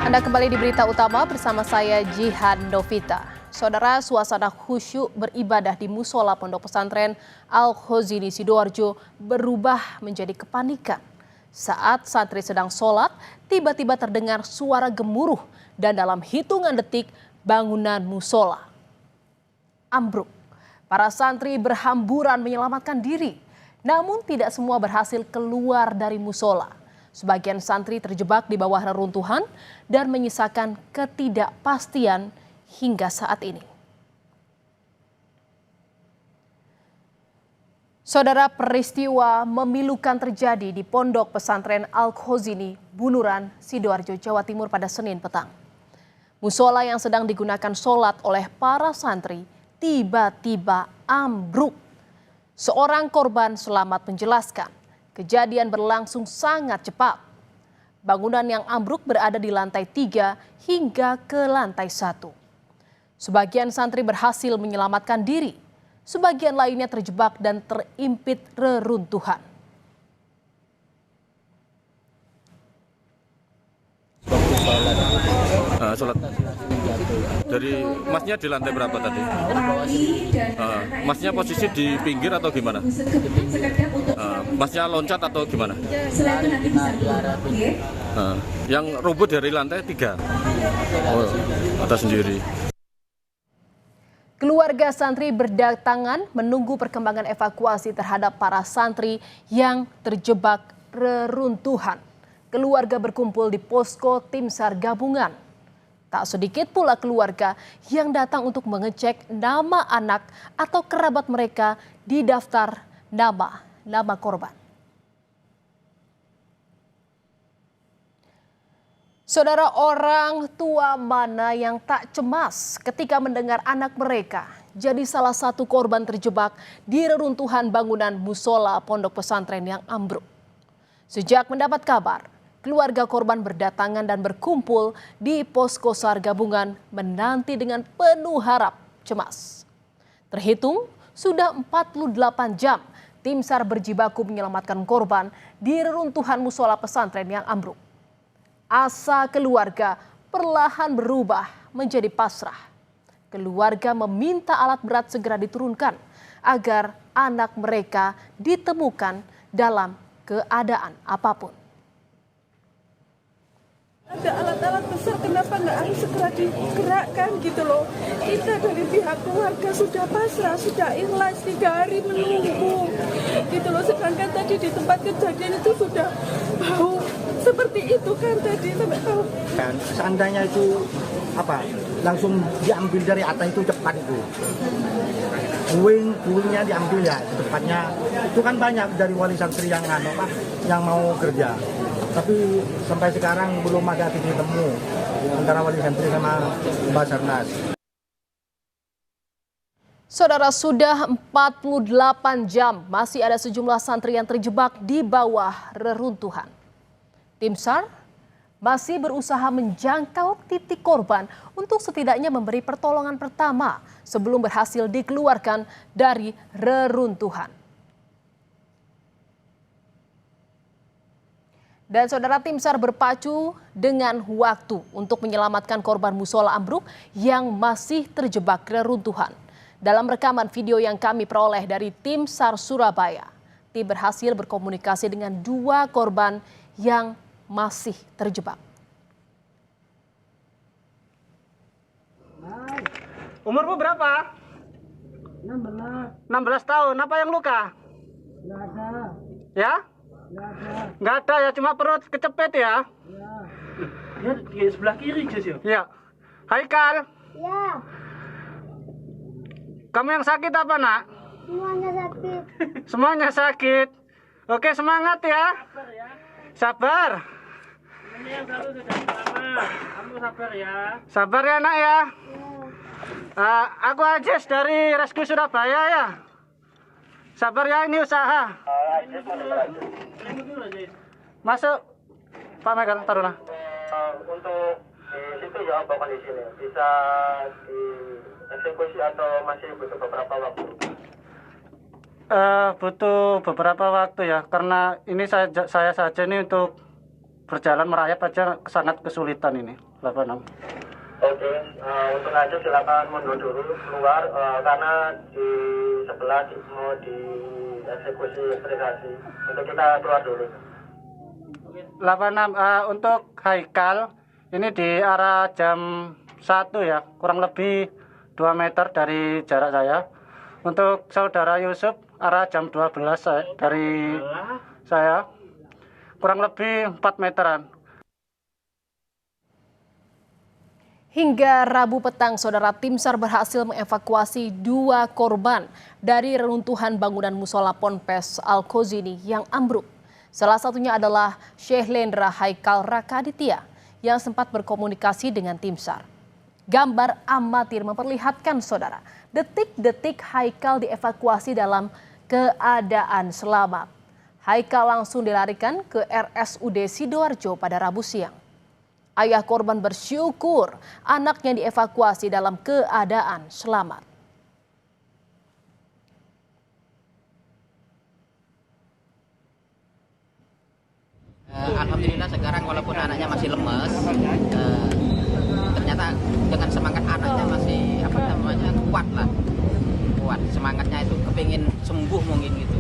Anda kembali di Berita Utama bersama saya Jihan Novita. Saudara, suasana khusyuk beribadah di musola Pondok Pesantren Al-Khozini Sidoarjo berubah menjadi kepanikan. Saat santri sedang sholat, tiba-tiba terdengar suara gemuruh dan dalam hitungan detik bangunan musola ambruk. Para santri berhamburan menyelamatkan diri, namun tidak semua berhasil keluar dari musola. Sebagian santri terjebak di bawah reruntuhan dan menyisakan ketidakpastian hingga saat ini. Saudara, peristiwa memilukan terjadi di Pondok Pesantren Al-Khozini, Bunuran, Sidoarjo, Jawa Timur pada Senin petang. Musola yang sedang digunakan sholat oleh para santri tiba-tiba ambruk. Seorang korban selamat menjelaskan, kejadian berlangsung sangat cepat. Bangunan yang ambruk berada di lantai 3 hingga ke lantai 1. Sebagian santri berhasil menyelamatkan diri, sebagian lainnya terjebak dan terimpit reruntuhan. Sholat dari masnya di lantai berapa tadi? Masnya posisi di pinggir atau gimana? Masnya loncat atau gimana? Yang rubuh dari lantai 3? Oh, atas sendiri. Keluarga santri berdatangan menunggu perkembangan evakuasi terhadap para santri yang terjebak reruntuhan. Keluarga berkumpul di posko tim SAR gabungan. Tak sedikit pula keluarga yang datang untuk mengecek nama anak atau kerabat mereka di daftar nama korban. Saudara, orang tua mana yang tak cemas ketika mendengar anak mereka jadi salah satu korban terjebak di reruntuhan bangunan musola Pondok Pesantren yang ambruk. Sejak mendapat kabar, keluarga korban berdatangan dan berkumpul di posko SAR gabungan menanti dengan penuh harap cemas. Terhitung sudah 48 jam tim SAR berjibaku menyelamatkan korban di reruntuhan musola pesantren yang ambruk. Asa keluarga perlahan berubah menjadi pasrah. Keluarga meminta alat berat segera diturunkan agar anak mereka ditemukan dalam keadaan apapun. Ada alat-alat besar, kenapa nggak harus segera digerakkan gitu loh. Kita dari pihak keluarga sudah pasrah, sudah ikhlas 3 hari menunggu gitu loh. Sedangkan tadi di tempat kejadian itu sudah bau seperti itu kan tadi sampai tahu. Dan seandainya itu langsung diambil dari atas itu cepat itu. Puingnya diambil ya cepatnya. Itu kan banyak dari wali santri yang mau kerja. Tapi sampai sekarang belum ada titik temu antara wali santri sama Basarnas. Saudara, sudah 48 jam masih ada sejumlah santri yang terjebak di bawah reruntuhan. Tim SAR masih berusaha menjangkau titik korban untuk setidaknya memberi pertolongan pertama sebelum berhasil dikeluarkan dari reruntuhan. Dan saudara, tim SAR berpacu dengan waktu untuk menyelamatkan korban musola ambruk yang masih terjebak reruntuhan. Dalam rekaman video yang kami peroleh dari tim SAR Surabaya, tim berhasil berkomunikasi dengan 2 korban yang masih terjebak. Umurmu berapa? 16 tahun. Apa yang luka? Nggak ada. Ya? Nggak ada ya, cuma perut kecepet ya? Ya di sebelah kiri guys ya. Ya. Haikal. Ya, Kamu yang sakit apa, Nak? semuanya sakit. Semuanya sakit. Oke, semangat ya. Sabar. Ini yang satu sudah selamat. Kamu sabar ya. Sabar ya, Nak ya. Aku Ajis dari Rescue Surabaya ya. Sabar ya, ini usaha. Masuk. Pak Megan, taruhlah. Untuk di situ ya apa kondisinya? Bisa dieksekusi atau masih butuh beberapa waktu? Butuh beberapa waktu ya, karena ini saya saja ini untuk berjalan merayap aja sangat kesulitan ini 86. Oke, untuk lanjut silakan mundur dulu keluar karena di sebelah mau dieksekusi implikasi. Untuk kita keluar dulu. 86 untuk Haikal ini di arah jam 1 ya, kurang lebih 2 meter dari jarak saya. Untuk saudara Yusuf arah jam 12 dari saya, kurang lebih 4 meteran. Hingga Rabu petang, saudara, tim SAR berhasil mengevakuasi 2 korban dari reruntuhan bangunan musola Ponpes Al-Kozini yang ambruk. Salah satunya adalah Syekh Lendra Haikal Rakaditya yang sempat berkomunikasi dengan tim SAR. Gambar amatir memperlihatkan, saudara, detik-detik Haikal dievakuasi dalam keadaan selamat. Haikal langsung dilarikan ke RSUD Sidoarjo pada Rabu siang. Ayah korban bersyukur anaknya dievakuasi dalam keadaan selamat. Alhamdulillah sekarang walaupun anaknya masih lemes, ternyata dengan semangat anaknya masih kuat lah, kuat semangatnya itu kepingin sembuh mungkin gitu.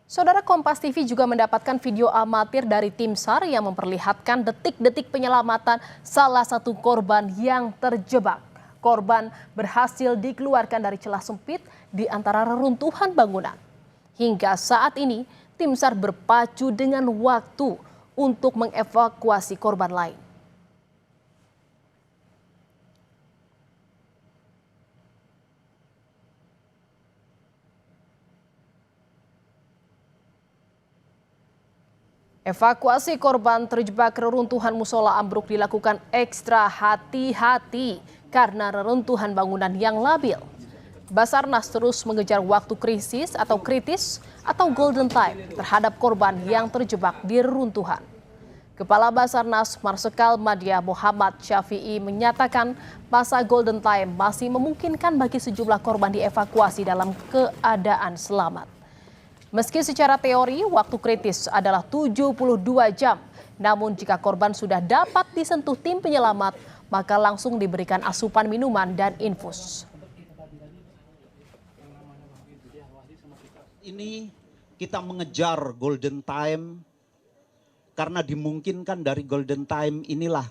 Saudara, Kompas TV juga mendapatkan video amatir dari tim SAR yang memperlihatkan detik-detik penyelamatan salah satu korban yang terjebak. Korban berhasil dikeluarkan dari celah sempit di antara reruntuhan bangunan. Hingga saat ini, tim SAR berpacu dengan waktu untuk mengevakuasi korban lain. Evakuasi korban terjebak reruntuhan musola ambruk dilakukan ekstra hati-hati karena reruntuhan bangunan yang labil. Basarnas terus mengejar waktu kritis atau golden time terhadap korban yang terjebak di reruntuhan. Kepala Basarnas Marsikal Madya Muhammad Syafi'i menyatakan masa golden time masih memungkinkan bagi sejumlah korban dievakuasi dalam keadaan selamat. Meski secara teori waktu kritis adalah 72 jam, namun jika korban sudah dapat disentuh tim penyelamat, maka langsung diberikan asupan minuman dan infus. Ini kita mengejar golden time karena dimungkinkan dari golden time inilah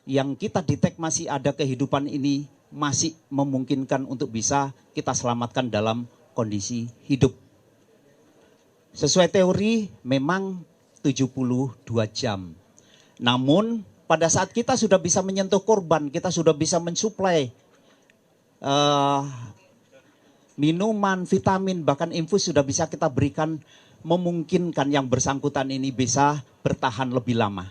yang kita detek masih ada kehidupan ini masih memungkinkan untuk bisa kita selamatkan dalam kondisi hidup. Sesuai teori memang 72 jam. Namun pada saat kita sudah bisa menyentuh korban, kita sudah bisa mensuplai minuman, vitamin, bahkan infus sudah bisa kita berikan, memungkinkan yang bersangkutan ini bisa bertahan lebih lama.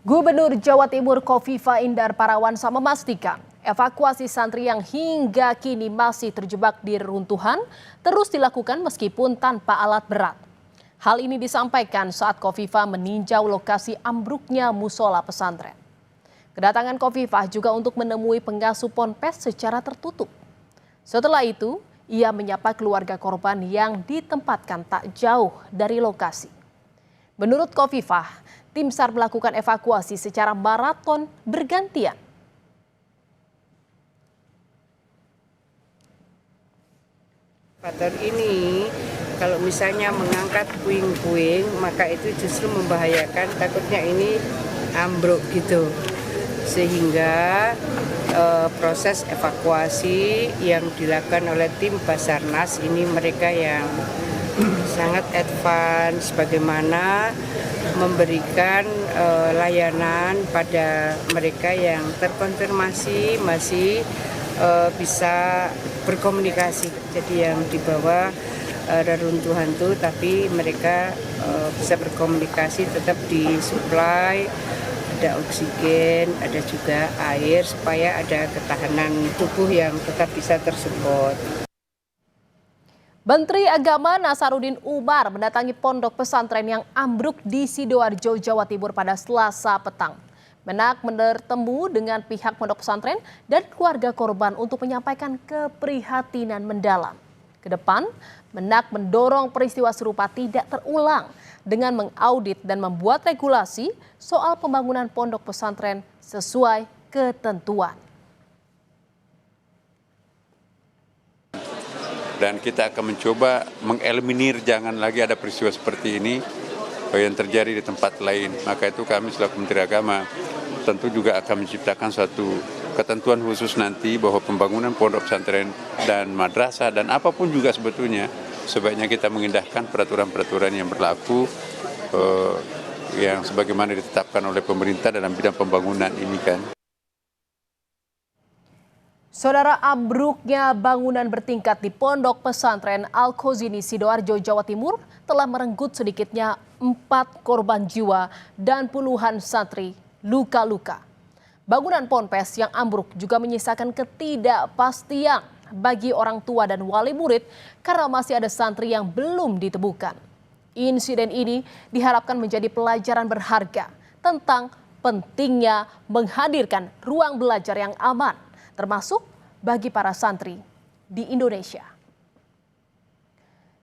Gubernur Jawa Timur Kofifa Indar Parawansa memastikan evakuasi santri yang hingga kini masih terjebak di reruntuhan terus dilakukan meskipun tanpa alat berat. Hal ini disampaikan saat Kofifa meninjau lokasi ambruknya musola pesantren. Kedatangan Kofifa juga untuk menemui pengasuh ponpes secara tertutup. Setelah itu, ia menyapa keluarga korban yang ditempatkan tak jauh dari lokasi. Menurut Kofifa, tim SAR melakukan evakuasi secara maraton bergantian. Paton ini kalau misalnya mengangkat puing-puing maka itu justru membahayakan, takutnya ini ambruk gitu. Sehingga proses evakuasi yang dilakukan oleh tim Basarnas ini mereka yang sangat advance bagaimana memberikan layanan pada mereka yang terkonfirmasi masih bisa berkomunikasi. Jadi yang di bawah reruntuhan itu tapi mereka bisa berkomunikasi, tetap disuplai, ada oksigen, ada juga air supaya ada ketahanan tubuh yang tetap bisa tersupport. Menteri Agama Nasaruddin Umar mendatangi pondok pesantren yang ambruk di Sidoarjo, Jawa Timur pada Selasa petang. Menak bertemu dengan pihak pondok pesantren dan keluarga korban untuk menyampaikan keprihatinan mendalam. Kedepan, Menak mendorong peristiwa serupa tidak terulang dengan mengaudit dan membuat regulasi soal pembangunan pondok pesantren sesuai ketentuan. Dan kita akan mencoba mengeliminir jangan lagi ada peristiwa seperti ini yang terjadi di tempat lain. Maka itu kami selaku Menteri Agama tentu juga akan menciptakan suatu ketentuan khusus nanti bahwa pembangunan pondok pesantren dan madrasah dan apapun juga sebetulnya sebaiknya kita mengindahkan peraturan-peraturan yang berlaku yang sebagaimana ditetapkan oleh pemerintah dalam bidang pembangunan ini kan. Saudara, ambruknya bangunan bertingkat di Pondok Pesantren Al-Khozini Sidoarjo, Jawa Timur telah merenggut sedikitnya 4 korban jiwa dan puluhan santri luka-luka. Bangunan ponpes yang ambruk juga menyisakan ketidakpastian bagi orang tua dan wali murid karena masih ada santri yang belum ditemukan. Insiden ini diharapkan menjadi pelajaran berharga tentang pentingnya menghadirkan ruang belajar yang aman, termasuk bagi para santri di Indonesia.